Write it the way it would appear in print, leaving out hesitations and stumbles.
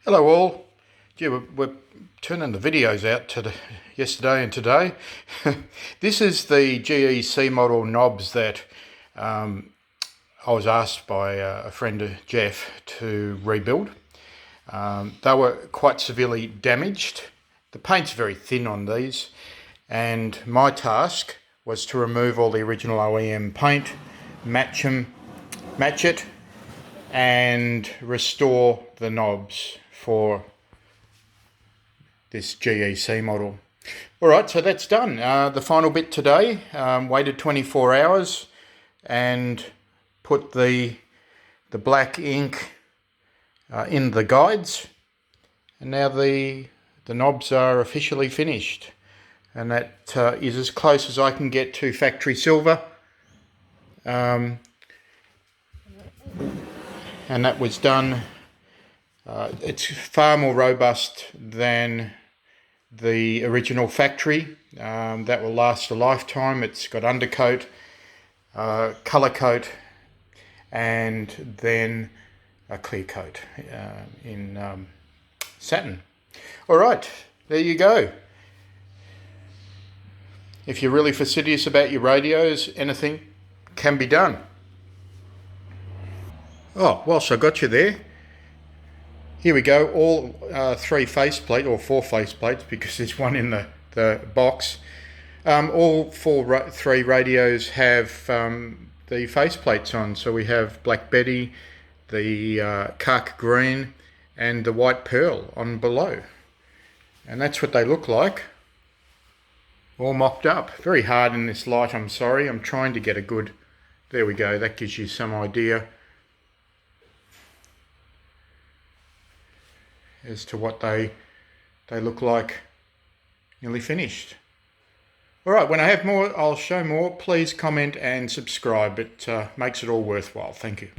Hello all. Gee, we're turning the videos out yesterday and today. This is the GEC model knobs that I was asked by a friend of Jeff to rebuild. They were quite severely damaged. The paint's very thin on these, and my task was to remove all the original OEM paint, match it, and restore the knobs for this GEC model. Alright, so that's done. The final bit today, waited 24 hours and put the black ink in the guides, and now the knobs are officially finished, and that is as close as I can get to factory silver. And that was done. It's far more robust than the original factory. That will last a lifetime. It's got undercoat, colour coat, and then a clear coat in satin. Alright, there you go. If you're really fastidious about your radios, anything can be done. Oh, whilst I got you there, here we go, all three faceplate, or four faceplates, because there's one in the box. All three radios have the faceplates on. So we have Black Betty, the Cark Green, and the White Pearl on below. And that's what they look like, all mocked up. Very hard in this light, I'm sorry. I'm trying to get a good, there we go, that gives you some idea as to what they look like nearly finished. Alright, when I have more, I'll show more. Please comment and subscribe. It makes it all worthwhile. Thank you.